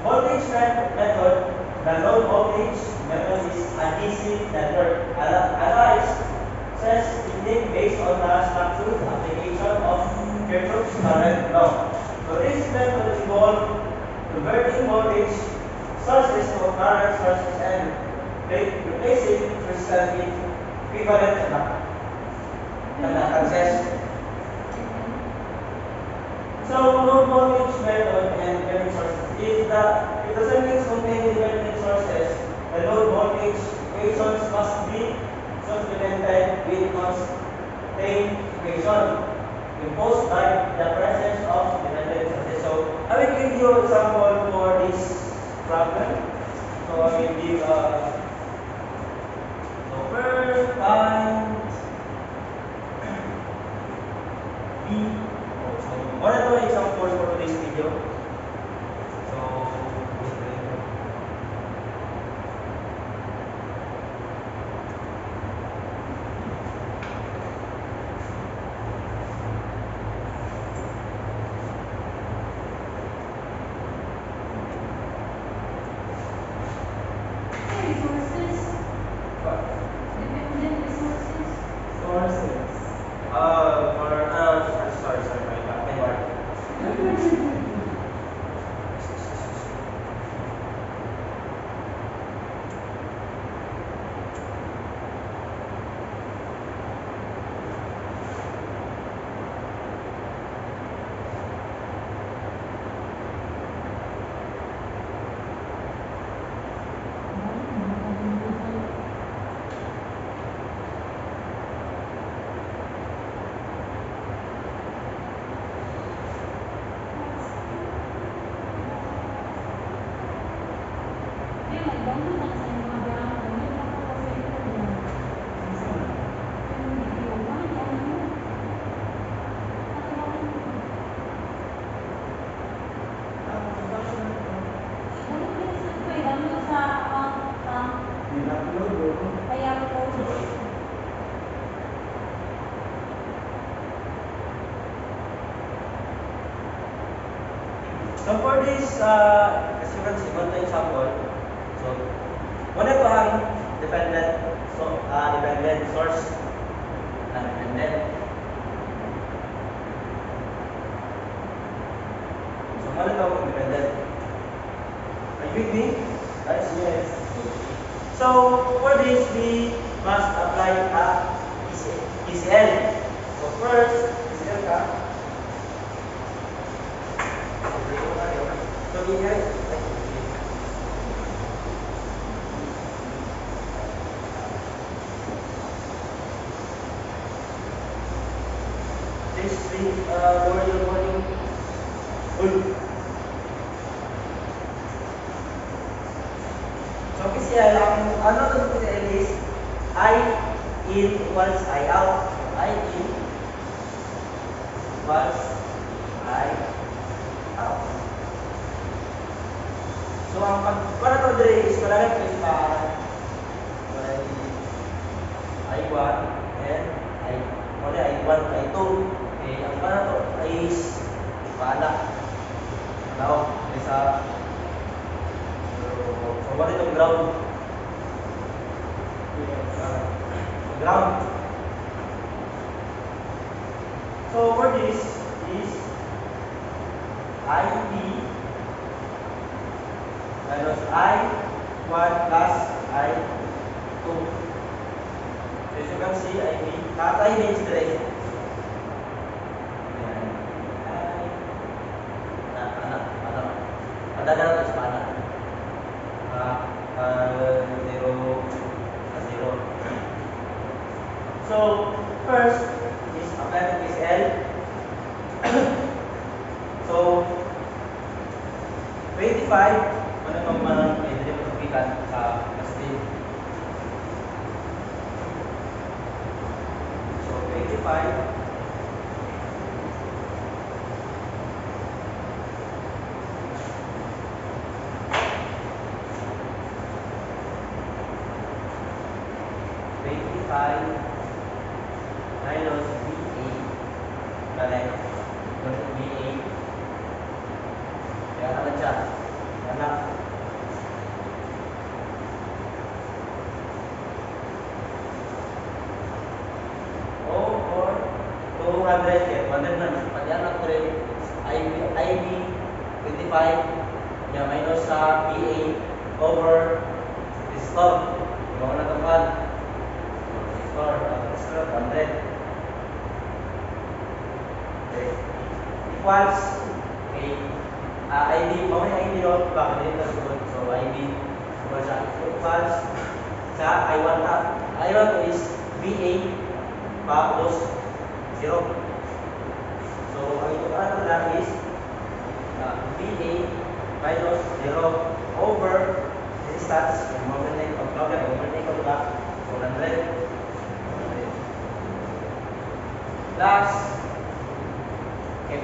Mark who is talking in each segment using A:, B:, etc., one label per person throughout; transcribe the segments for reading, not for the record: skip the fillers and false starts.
A: Voltage method, the low voltage method is adhesive network analysis technique based on the structured application of Kirchhoff's current law. So this method involves converting voltage sources to current sources and replacing resistance with equivalent conductances. So low voltage method and current sources. If the circuits contain independent sources, the low voltage equations must be supplemented with constraint equation imposed by the presence of dependent sources. So I will give you example for this problem. So I will give so first find B. So one of the examples for today's video. So sorry, my bad. So for this, as you can see, one example. So, muna ito ang dependent source na dependent. So, muna ito ang dependent. Are you with me? Yes. So, for this, we must apply a ECL. So, first, ECL ka. So, here, this is lower your volume. So, PCL, ano ito PCL is I in equals I out. So, I in equals I out. So, ang para ito dito is malagay ko is I1 and I1, I2. Okay, ang para ito is paala. Ano? Isa. So, what itong ground? Ground. So, for this is IB minus I1 plus I2. So, as you can see, IB, I means direct. Padadala sa pana. 0. So, first is apply to PCL. So, 25, ano itong pwede mo tupikan sa plastic. So, 25. Minus VA correct. VA kaya naman siya. Anak 200, kaya 200 na. Pati anak ko rin, IB 25, niya minus sa BA over resistor. Yung mga natangkad. Resistor, 100. Okay. Equals, okay. IB, mamaya IB no, baka din ito sunod. So, IB, equals sa I1 na. I1 is BA tapos 0. So, ang ito ano lang is BA minus 0 over resistance. Yung moment na problem, moment na ito ba? 400. Plus, okay,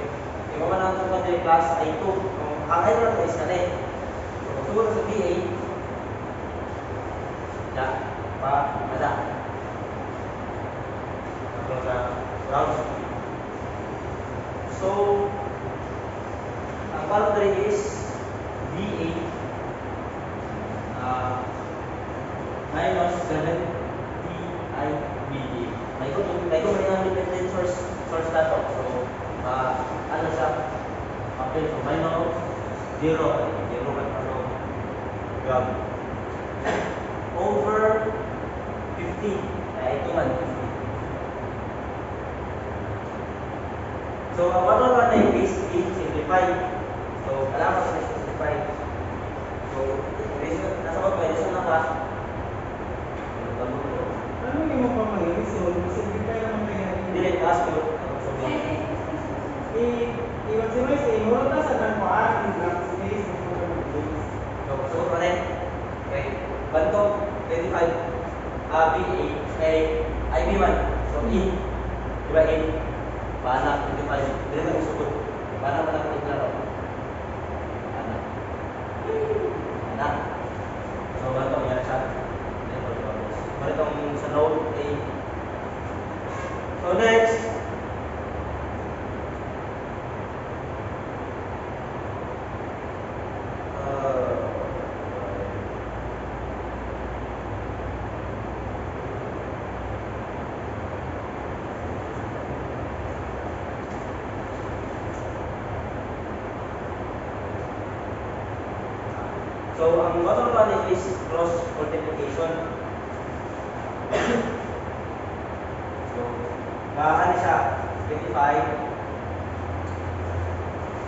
A: yung mga nang ito plus I2. Ang I1 is na eh. So, siguro sa BA, ya, pa, ada. Tapos sa ground. So, ang boundary is BA minus 70 IBA. May ko ang dependent source na to. So, ano siya? Okay, so minus 0 man pa gram. Over 50. Kaya ito man. So, ang 1 is simplify. So, kailangan ko simplify. So, nasa ko, pwede sa naka.
B: Ano yung mo pa mag-resolve? Simplify naman kaya.
A: Delete as ko.
B: I-maximize eh. Mura ka sa nangkuhaan. In black space.
A: So, panin. Okay. Banto, 25. BA. IB1. So, in. Diba in? Panak, 25. Dili mo isukod. Panak mo na kung iklaro. Panak. So, banto, yan siya. Itong sa node A. So next, ang bottom line is cross multiplication. So, ano siya? 25.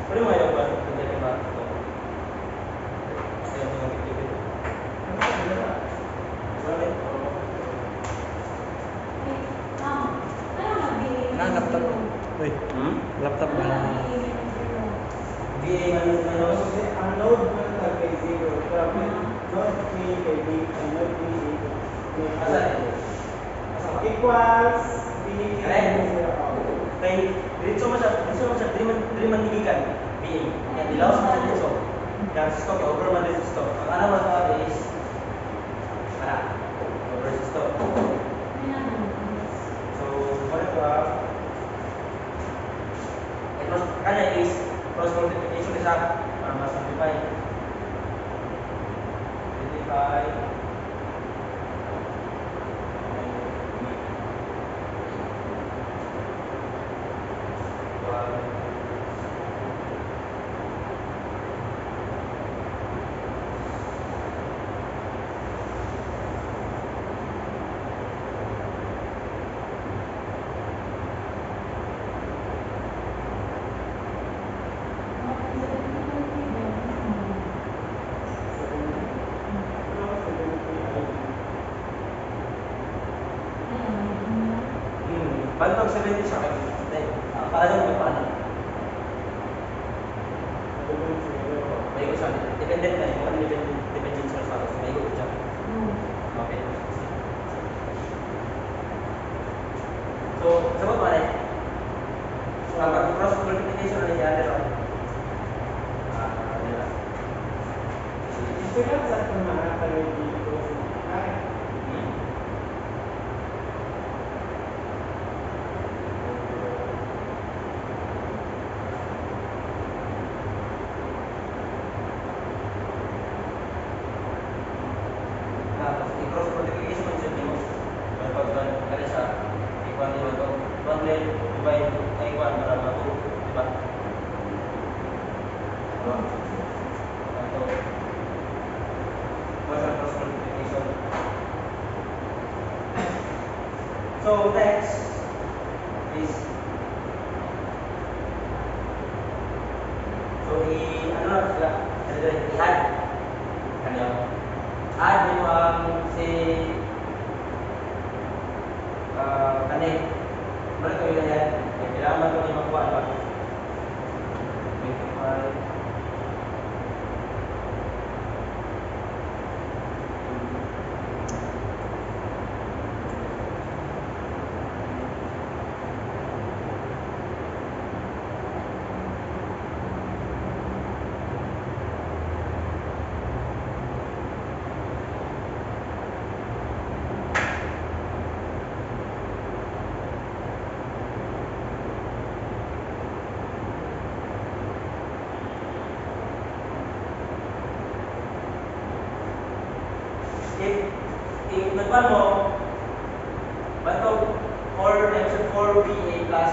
A: Pwede mo ngayon ba? Hindi ka ba? Ayaw mo yung 50.
C: Laptop ko. Uy, laptop ba?
A: BA minus.
B: Ang load mo na kay 0. Grabe. Load B kay B. Ang load B
A: Asa?
B: equals B kay 0.
A: Kay diretso mo siya, dili man higikan. BA. Yan dilaw sa diretso. Kaya sto kay over man diretso. Ang ano man sa is over diretso. So, what if kanya is cross multiplication isa para ma-simplify. 25 Bantog 70 siya kay paano mo paano? May ko siya. Dependent na yung ano dependent siya sa may ko siya. Okay. So, sa ba rin? Ang cross multiplication na yan ito. Nila.
B: Gusto ka sa mga kayo dito.
A: I-cross multiplication mo siya mo. Kapag kaya siya, equal nito, 1 divide So next is ano na sila? I-add. Ano? Add mo ang si kanin. Balik ko yun yan. Kailangan ko yung makuha ba? 25. If nagban mo, bato 4 times 4BA plus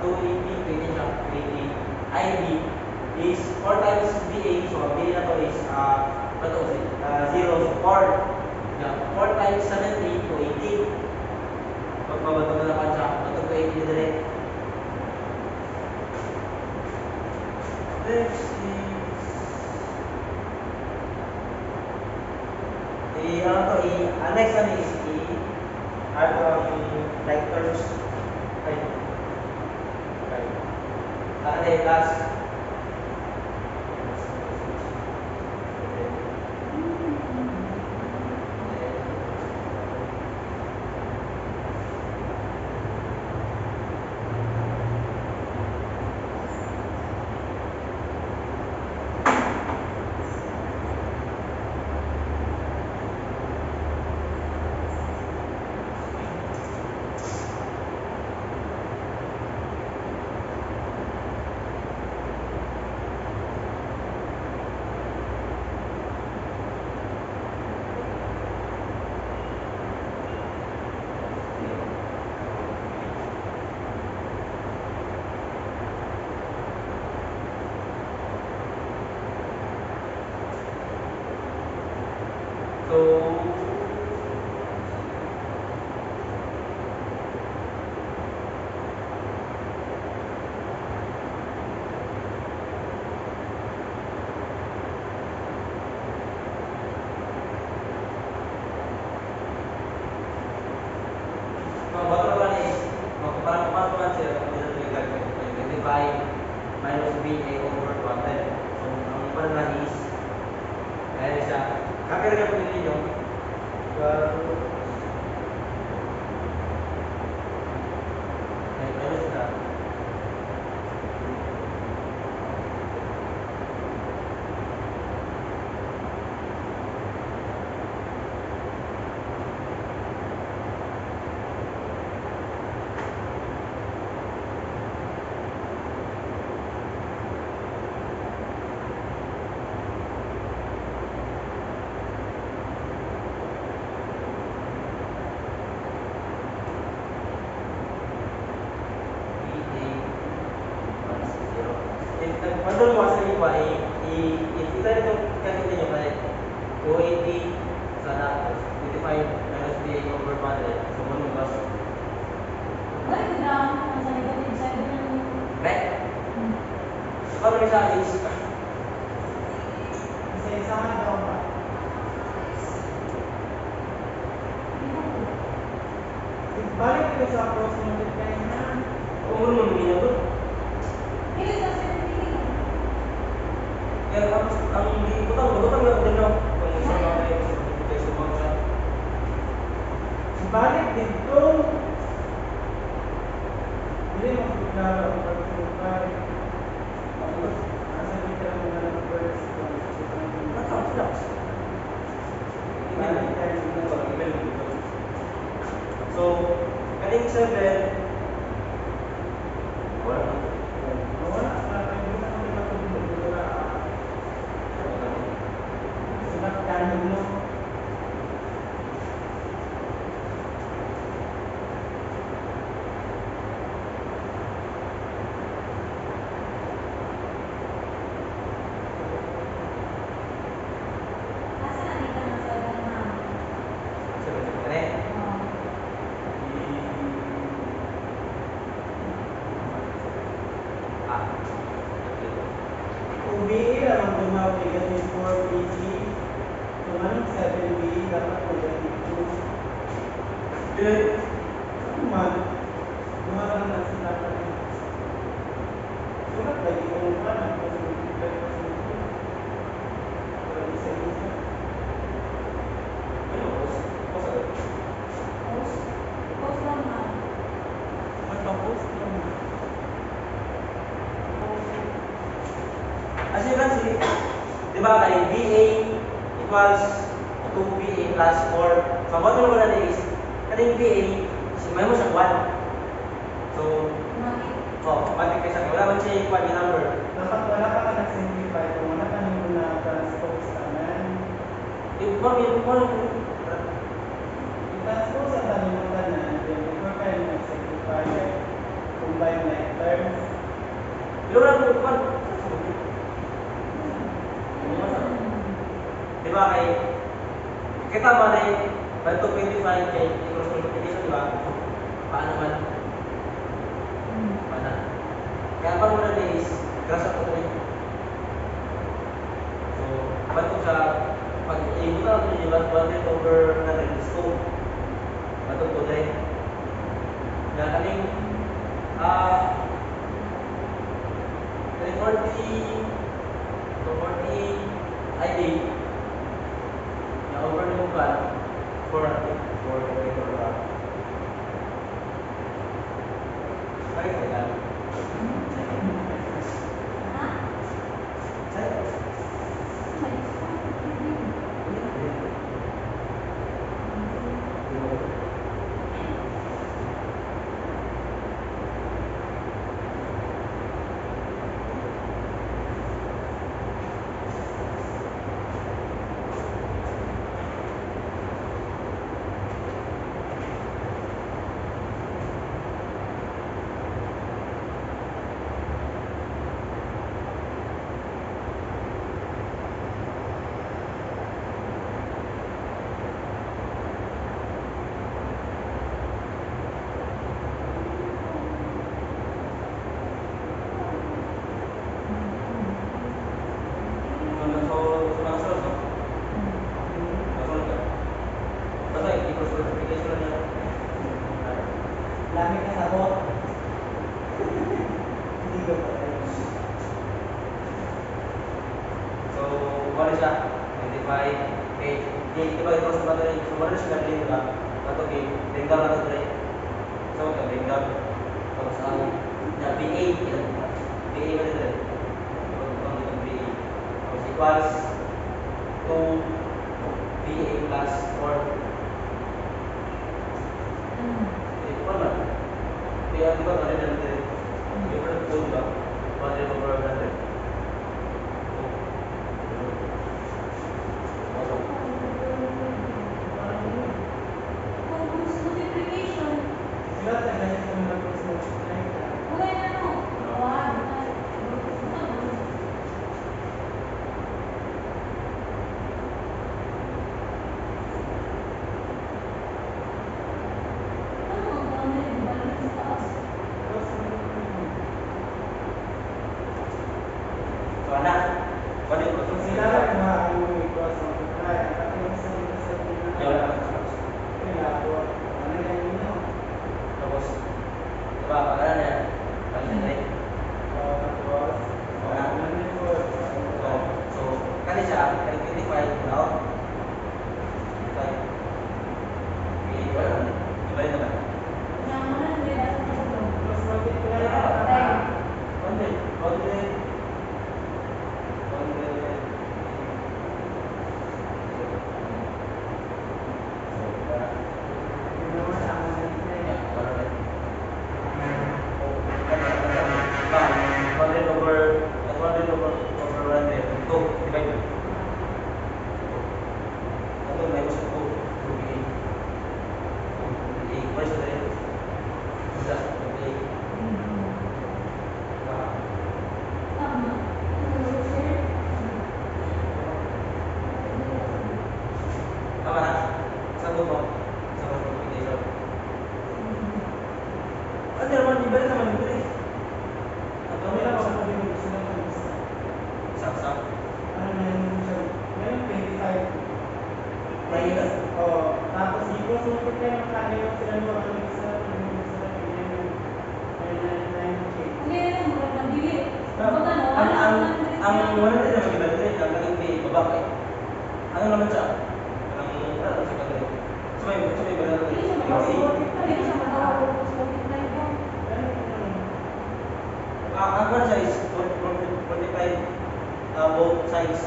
A: 2AB, 20 IB is 4 times BA, so ang BA na to is bato 0, so 4. Yeah, 4 times 70, 280. Pag mabato na naman siya, bato 280 na direct. Next is next one is like terms plus minus BA over 200. So, ang pala is, ayan siya. Kapir ka po ninyo. Minus na. Quando lo vas a igual y kita itu kan kita nyoba ya 280 sana 25 minus BA over 100 semua numbers back kalau misalnya is
B: Isa-isahan daw ba? Balik ito sa approximated time na.
A: umur memilih tuh ya ang diikutan betul nggak din no kung isa na kayo sumangsa
B: Balik dito. Hindi mo klaro ang pagtutupay. Nasa kita mo na ng first.
A: nakam sila
B: Balik tayo dito.
A: so kaning 7 wala na
B: Wala. Hindi na kami matulog. Wala. Sunat kanin mo.
A: BA equals 2BA plus 4. So, ang mo na is, kaning BA, may mo siyang 1. So, matik ka siya. Wala man siya equal yung number.
B: Dapat wala ka nag-simplify kung wala ka nyo na transpose naman. I-transpose ang kalimutan na, then before kayo nag-simplify, combine like terms.
A: Pero wala mo equal. Di ba kay, kita mo na yung 225 kay cross multiplication, di ba? Paano man? Paano? Kaya pa muna na is, cross up ko rin. So, bato siya, pag ibutan ko yung 100 over 100 is 2. Bato ko rin. Kaya kaning, 40 ID na over the mukha 400 for the regular ay kaya
B: Lami ka sa bot. Hindi ko pa tayo.
A: so what is that 25 okay di ba ito sa battery so what is that din ba ato kay lenggar na to rin so ito lenggar tapos ang BA BA ba dito ang BA tapos equals 2 BA plus 4 equal man kaya di ba kaya dito di ba ito ba 100 over 100
B: Sila tayo ganito kung mag-multiply ka.
A: so anak what is
B: Kung sila rin mga equals multiply, at yung sa dito sa
A: ya wala ka
B: pinabot. Ano yan yun?
A: tapos diba pagkalan niya pansin rin
B: Tapos, ano yun po?
A: so kani siya kani 25 no 25 okay wala iba rin naman
B: Plus multiply ka.
A: 100
B: Yun naman ang multiply.
A: 100 over 100 over 100 2 divide ito may gusto ko 2BA 2BA what is that isa 2BA tama na sa buto sa multiplication ano naman iba rin naman ito eh
B: Kami lang ako sabi mo gusto lang ng isa.
A: saksak
B: Ano na yun siya? Ngayon 25.
A: Ngayon?
B: Oo. Tapos equals multiply ng kanya yung sila mo ang isa. Yung isa yung 998.
A: ang wala rin naman iba rin ang naging may babak eh ano naman siya ang ano sa kanila so may iba na rin ang one size 45 both sides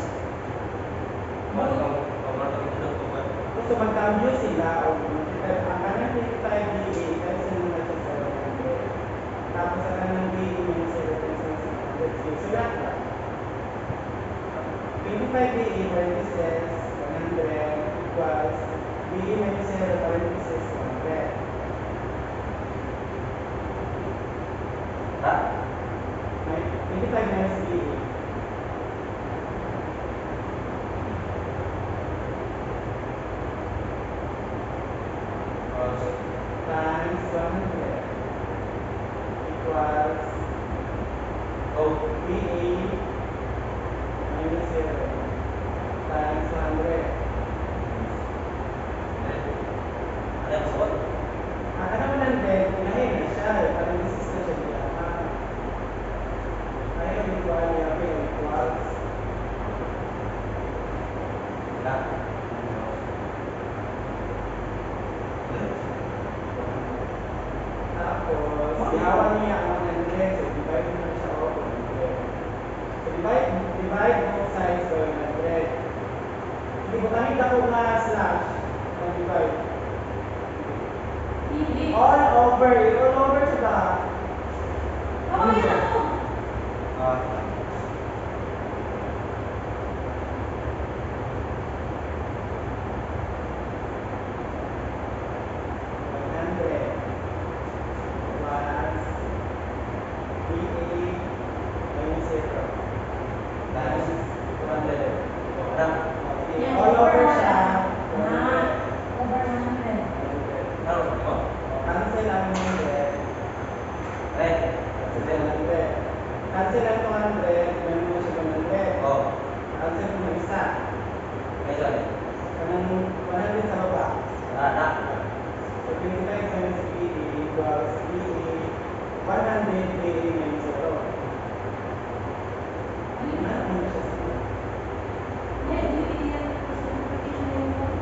B: Gusto magkambyo sila o ang kanang 25 DA kasi sa mga sa 700. Tapos sa kanang DA minus 0.600. Sulat ka. 25 DA parentheses 100 equals DA minus 0 parentheses 100.
A: Ha?
B: 25 minus DA. Times 100 equals BA minus 0 times 100. Akan naman ng dead, unahin na siya. Parang resist na siya nila. Ayaw equal, ayaw equals. Tapos, iawan niya ang 100. So, divide mo na siya o 100. So, divide both sides by 100. Hindi ko tanong ako nga slash. Divide. All over siya ba? All over siya. Cancel ang 100. Cancel ang 200. Meron mo siya 100. Cancel mo ng isa. Kanang 100 sa baba. So, 25 times BA equals BA 100 BA minus 0. Ano mo siya sa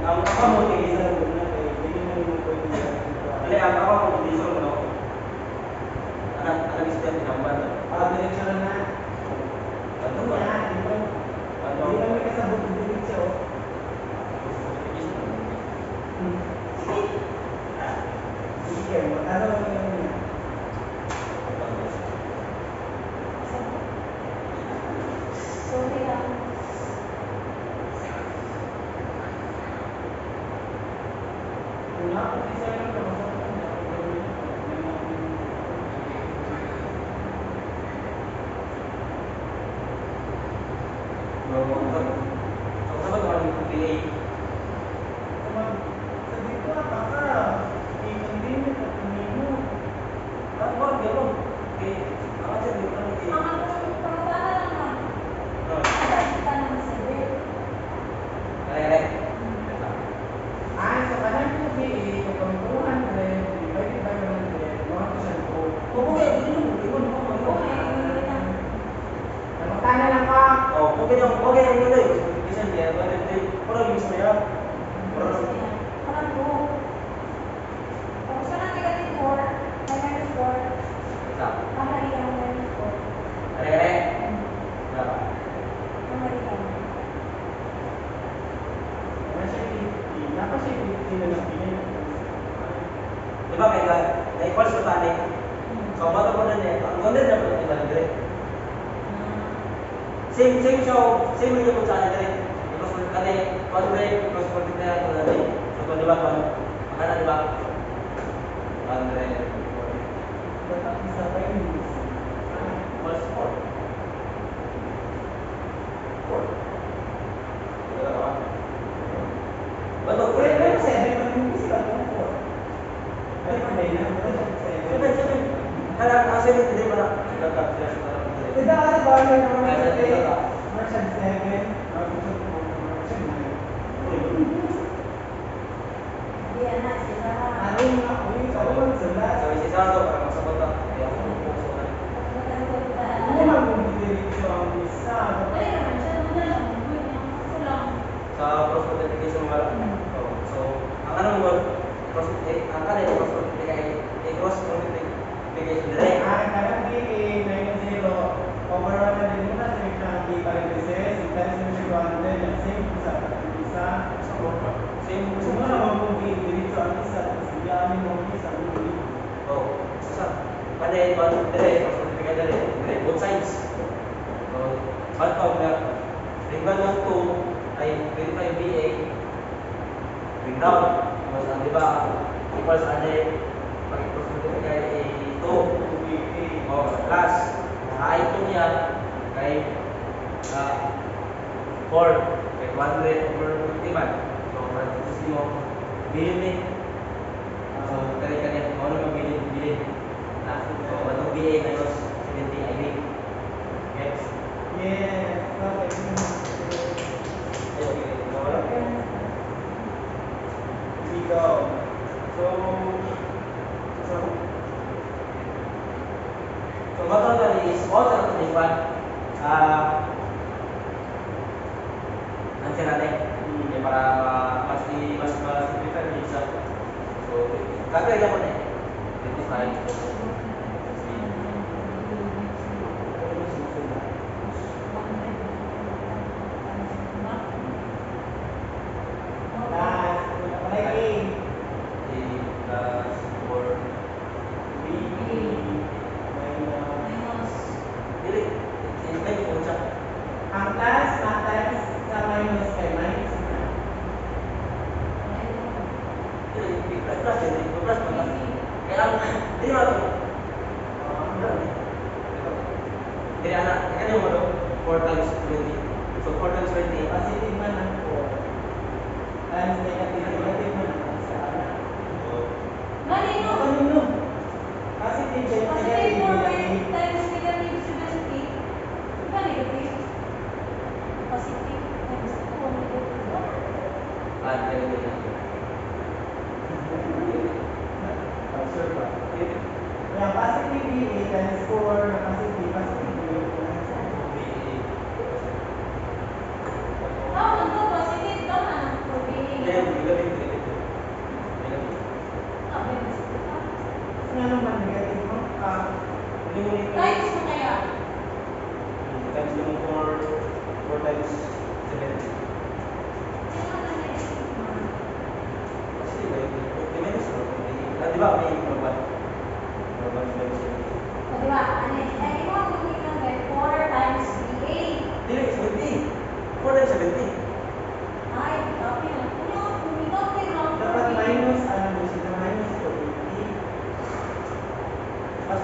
A: Ang ako mo tingin
B: isa lang na kay hindi na mo pwede na.
A: ali ang ako mo tingin mo no. Anak step number.
B: Diretso na na.
A: Ano
B: Ano
A: ba?
B: yan? Hindi kami kasabot ng diretso. Sige, magkano lang yun niya? Una, kung isa lang ito, sabi ko, baka i-continue at tumino. So kanang 2BA, kung 200 divided by 100, mga percent po. Magkano lang ka? Wala siya 50. Napa siya 50 na lang pinay.
A: Diba kaya na-equals ko tani? So, bato ko na niya. Ang ganda na pala diba dire? Same siya, same rin yung sa akin dire. Because for kani, convert, because for kaya ko na rin. So, kung diba kung, makana diba? 100.
B: Dapat isa pa yun.
A: Equals 4. 4. Diba? Bato ko
B: Pero
A: na
B: 7, mag-umpis ka kung 4. Ay, panday na. 7.
A: Kailangan kasi hindi ba na?
B: Tidak ada bahan yang merchant 7, merchant 9. Ano yung ako yung kawan sila.
A: Sabi si Sardo, parang masabot na. Kaya ako ng puso na.
B: Hindi man kung didiretso ang isa.
A: Sa cross multiplication wala. So, ang ano mo, cross ang kanil cross multiplication, cross multiplication direct.
B: Kadang di 9-0 over 100 muna sa mga di parentheses, times mo siya 200 and same sa
A: both sides. So, bantog na, ring 1 ng 2 ay 25 BA, ring down. Mas ang diba, equals ane, pag-equals multiply ay 2. O, plus, ay 2 niya, kay 4, kay 200 over 50 man. So, parenthesis mo, bilin din. So, kanya-kanya, ano naman bilin. So, 1 BA minus 70 IB. Yes.
B: Yes. Okay.
A: Okay.
B: Here we go. So,
A: what total is also of this one? Answer natin. Okay, para mas simplify din siya. So, calculate mo na 25. Plus 4. Dili, explain ko siya.
B: ang plus times sa minus kay minus na.
A: Dili, plus din, plus pa. Kaya ang dili mo to. Dili anak, kaya mo to 4 times 20. So 4 times 20.
B: Positive man ang 4. Times negative man ang sa anak. Kanino? Positive siya, negative, negative.
A: Ganito yan.
B: Sure ba? Kaya positive BA times 4 na positive BA. Nga naman, negative mo.
A: Times yung 4 times 70. Kasi diba, i-minus mo. Di ba may normal? Normal minus 70. Dili, 70. 4 times 70.
B: Dapat minus, ano mo siya, minus 280.
A: Mas,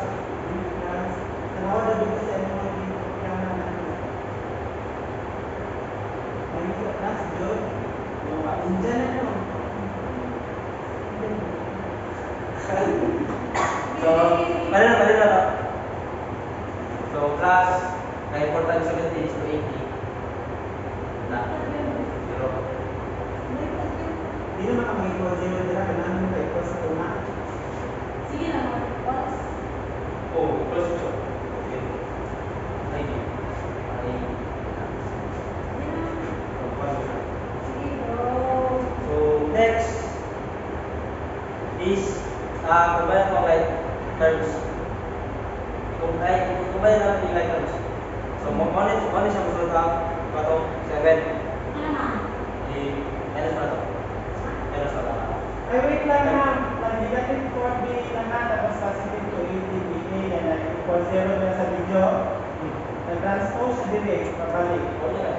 B: Plus, tanawa na dito sa ano mga dito kaya naman. Minus na plus, Jod. Diyan na no.
A: so, bali na. So, plus, kaya 4 times 70 is to 80. Na, 0.
B: Hindi naman kami equal 0 dira, kailangan mo ka equal sa una.
A: Oh, equals to siya. Okay. Ay, di. Ay, so, next is, combine ko like terms. Combine natin yung like terms. So, one is yung gusto ka to, 7. Minus pa to. Minus pa to.
B: Ay, wait lang ha. Nag-negative 4 BA na nga, tapos positive 280 BA na equal 0 na sa video. Nag-transpose siya direct, papalik.
A: Oo yan.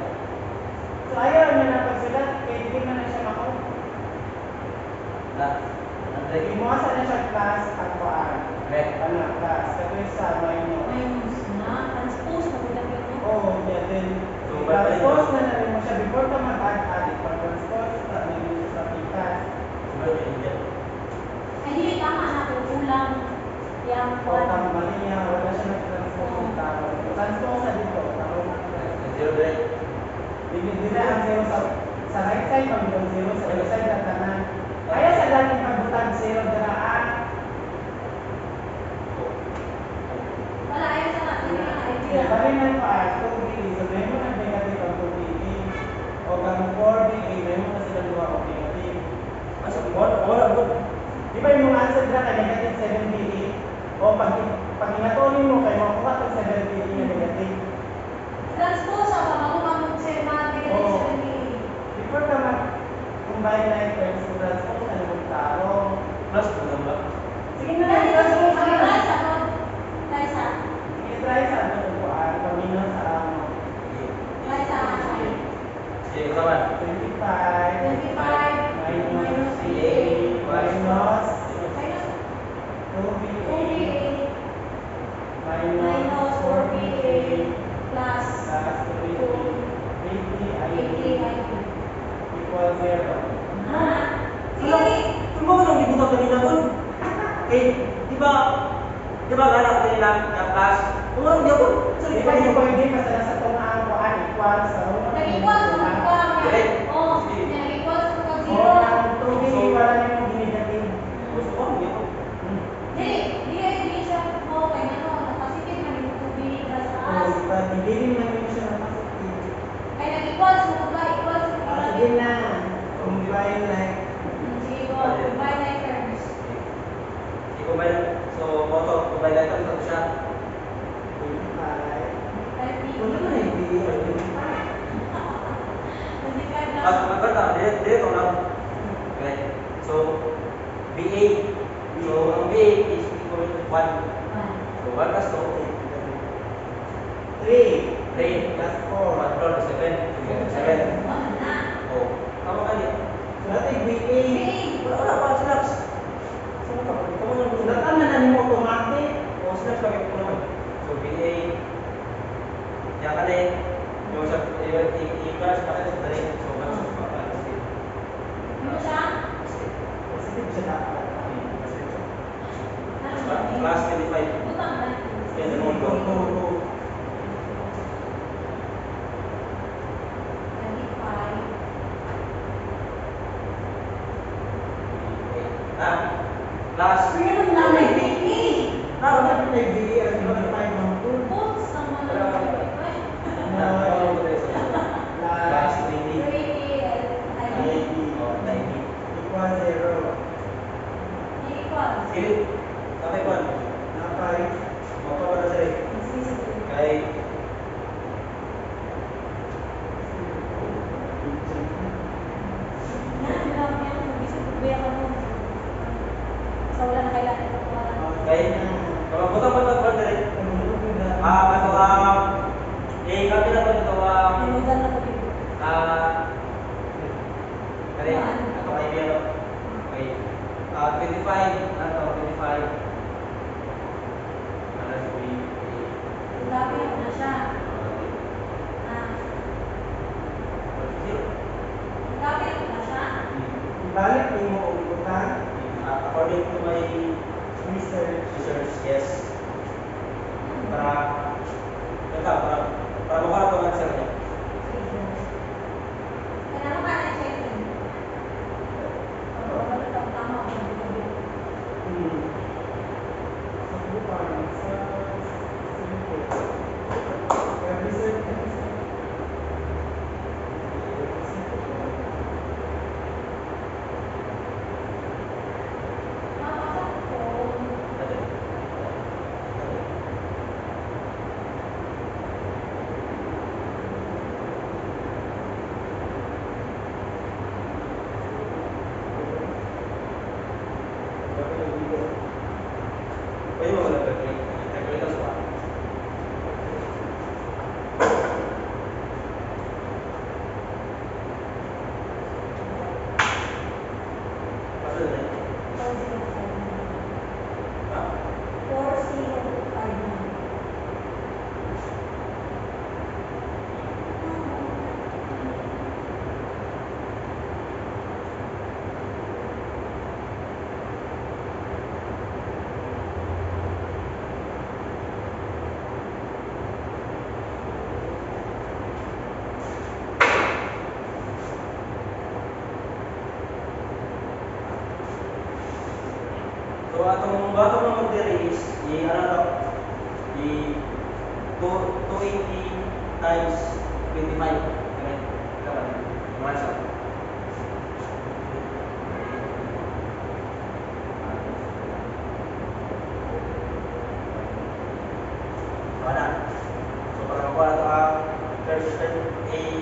B: So, ayaw niya na pagsulat, kaya hindi man na siya mako.
A: Na, Andre.
B: Imuasa na siya class at paan.
A: Correct.
B: Ano, class. Kapag sa minus. Oo, yeah, then,
A: So,
B: transpose na rin mo siya before ka mag-add, pag-transpose sa minus sa pita.
A: Sumunod yung Indian.
B: O, mali niya, wala siya nag-transpose ng tao. Transpose na dito, tao.
A: Zero direct.
B: Hindi ang zero sa right side, pag yung zero sa left side, at kanan. Kaya sa dating pagbutang zero daraan. Kaya bali na pa, 2BA, so may mo nag-negative ang 2BA. O kang 4BA, may mo na sila duwa o negative.
A: Asa, wala mo.
B: Di ba yung answer na kay negative 7BA? O pag inatuloy mo, kay makuha itong 7BA na negative. Before ka mag-combine like terms, transpose na yung taro.
A: Plus, ano ba?
B: Sige na lang, transpose na lang.
A: Sige, sama.
B: 25 minus 3A minus 2BA minus 4BA plus 3B equals 0.
A: Kung mo nang libutan kanina doon? Eh, di ba anak nila ng class? Kung ano di ako,
B: Di ba yung pwede basta nasa tunaan ko equals sa unang
A: Direct.
B: O ang 2B wala nang ginagatin.
A: Gusto ko, hindi ako.
B: Hindi rin naman yung siya napasakit. Sige na. Combine like
A: I-combine. So, motor, combine letter, satu siya.
B: 25. Wala na yung
A: Magkata, dito lang. Okay. So, BA. So, ang BA is equal to 1. So, 1 plus
B: 3
A: 2, 3
B: plus 4.
A: 1 plus 7. 7. Oh, tama ka niya.
B: Dati BA.
A: Wala pa, snaps. Sino ka? Ito mo nang
B: Datan na namin automatic.
A: Oh, snaps lagi ko naman. So, BA. Yan ka na eh. Yung sa i-class pa kayo sa dali. So, masuk pa pa.
B: Positive siya dapat.
A: Class 25. Yan, yung mga Class.
B: Nah, wala na yung BA. Ang iba na tayo ng 2.
A: Class 20. Oh, 90.
B: Equal 0.
A: Sige. Sampai kon.
B: Napay.
A: Mau ka pala sa'yo. Kay kalau buta buta buat dari atau kami dapat itu dari atau kayak dia loh. Oke. 25 atau 25 mana sih?
B: Ibalik ni mo ang utang.
A: According to my
B: Research.
A: yes. Para para mukha ito ang answer niya. Pwede mo wala pag-click. Nag-click ang swap. Pasal na yun. Ha? So, atong bago ng mag-dere is, ano to? 280 times 25. Ganun. Kapan? Mga siya. Wala. So, para makuha na ito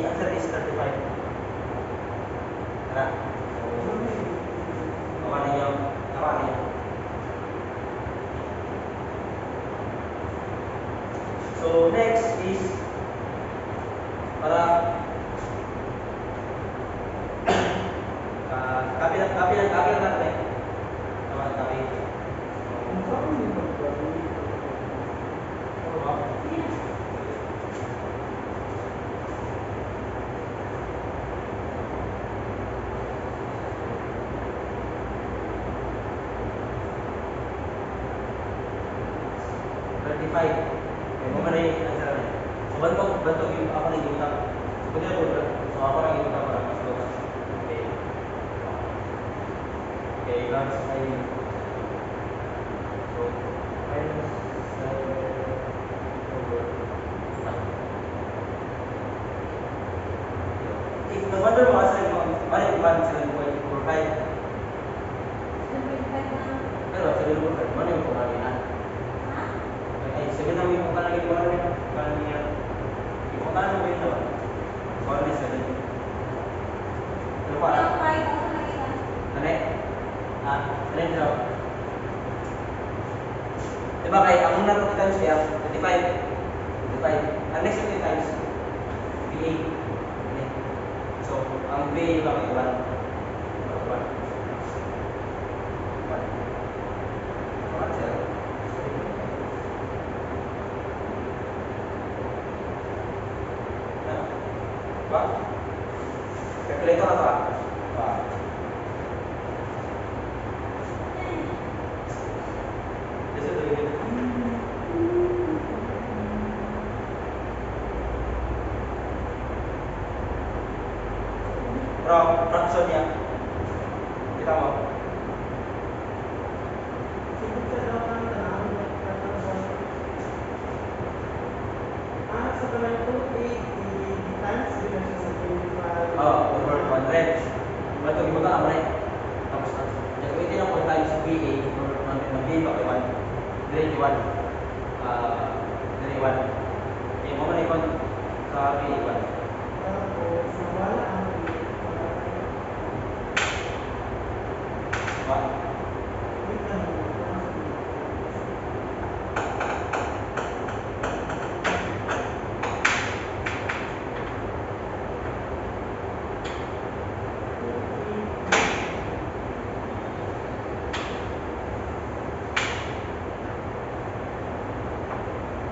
A: answer is 35. Wala. So, nakuha ninyo. So next is para Kaki lang natin. Tama, kaki.
B: Ang sabi niyo ba?
A: Yung mga na yung answer na. So, banto yung ako na yung utang. So, pwede na po, so ako na yung utang para mas bukas. Okay. Okay, that's my... So, minus 7 over... If no-wonder mo kasi yung 7.45. Pero, 7.45, ano yung kumangin na? Sabi namin yung kung kalagay mo rin, kung niya. Yung kung mo yun naman. So, ano yung 7? Ano pa? Ano eh? Ano yung draw? Diba kay, ang muna 2 times kaya, 35. 35. Ang next 2 times, BA. So, ang BA ba kay 1? 1. 1. Ba? Calculator apa? Ba? Jadi tu ini. Fraksonnya kita mau.
B: Sibuk sa dapat na sa kamay ko, times dengan sa 25.
A: Oh, over 100. Berarti kita tak boleh. Tapos jadi ini yang times BA over 100 na BA pakai 1. Dari 1. Dari 1. Okay, mau na ikon sa BA 1.
B: Tapos, nawala ang
A: Ba?
B: wait lang mo.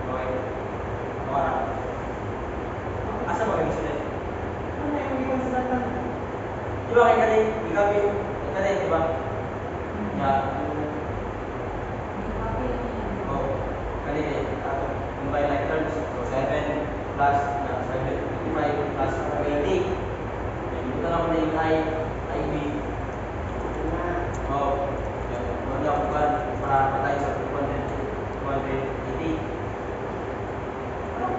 A: Okay. Orang. Asa ba kayo sunod?
B: Ano na yung iwan sa datan?
A: Di ba kayo kanay, ikaw yung kanay, di ba? Ya. Oh, kanay kayo, mobile like terms. So, 7 plus, 755 plus 20. Jadi, kita naman na yung IB. Oh, yan. Wala ako kan, para patay sa 280. Tama.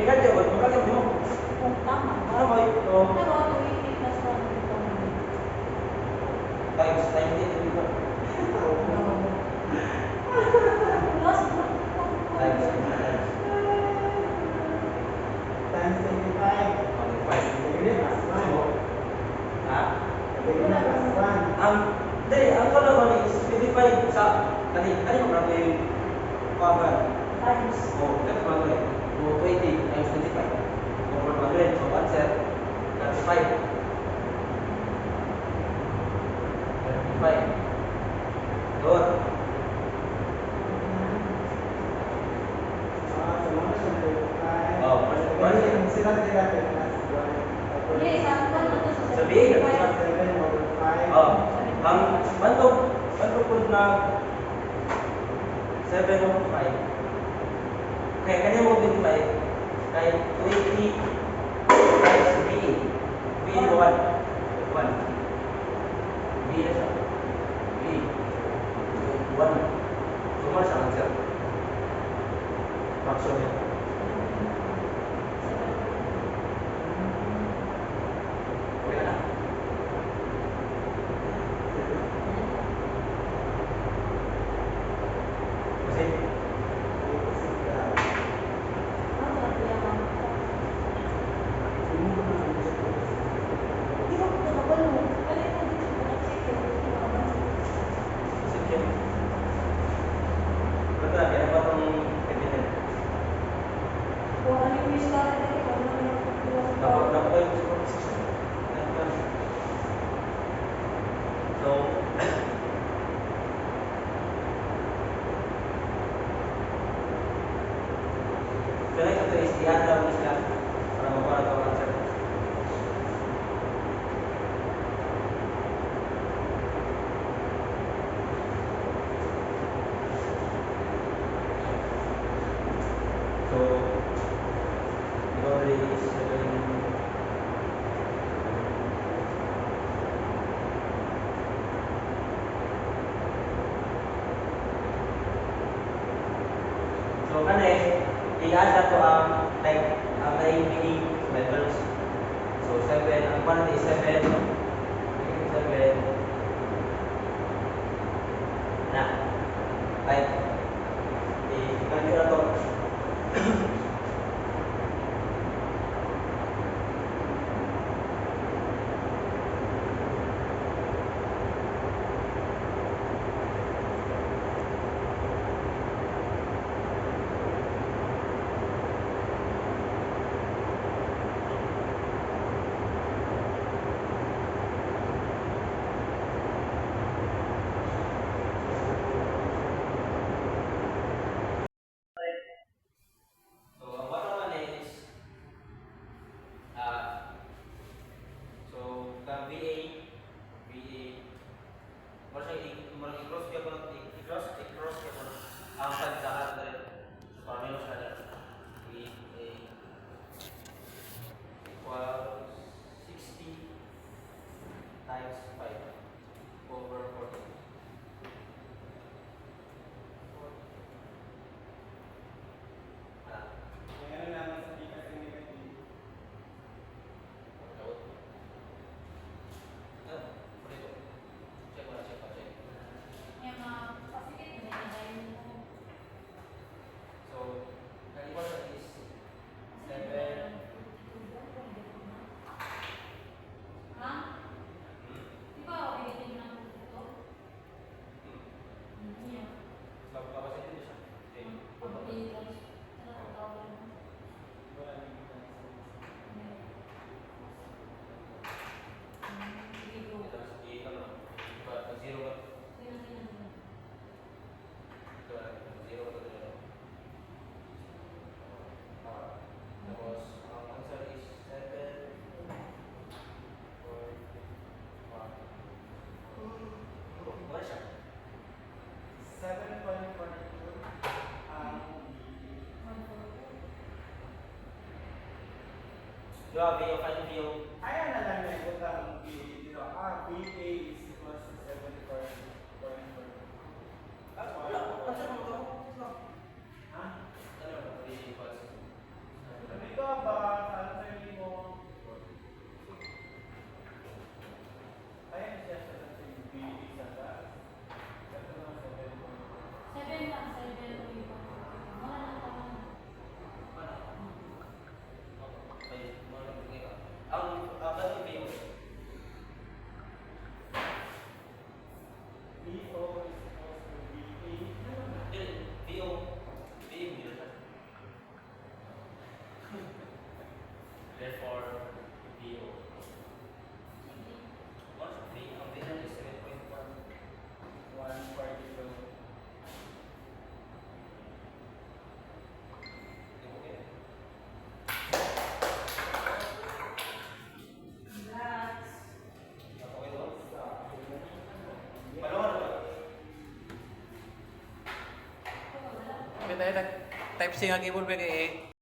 A: Ikan dia buat bukan yang demo. Mana mau itu? Times itu juga. Times.
B: Times 25. Jadi plus 1.
A: Hah?
B: Jadi plus 1.
A: Dari ang kalau kau ni 55 sa kani mo berapa yung kawan? Oh, kan berapa ni? 220 times 25 over 100. So what's that? That's 5. 35. Good. Oh, sabihin na oh, ang bantok po na 7 over 5. Kaya kanya mo 25 kay 20 times B. B 1. 1. B na siya. B. 1. Sumar siya answer. Fraction niya. Okay na. kana i-add na to ang like ang IPE methods. So 7, ang quantity is 7. 7 na 5. Ganito na to. So ang bottom one is so the mara i-cross kaya ko i-cross kaya ko ang pagdahat na rin. So para menos na rin. VA equals 60 times 5 over 40.
B: May ano naman sa di kasi negative. Wala nang
A: Wala siya.
B: 7.42 ang
A: Grabe yung final view.
B: Ayan na lang na ito ang VA is equals to 74.4.
A: Wala. Kasi mo to.
B: Ha?
A: Ano na? VA equals.
B: Ito ba sa answer mo? Ayan siya sa VA sa taas. Ito naman 7.4.
A: Ang final view.
B: VO is equals to VA.
A: VO. VO dito siya. Therefore, VO. What's V? Ang V na is 7.1.
B: 142.
A: Okay. Okay to? Palungan ba?
C: Kita type C nga keyboard ba kay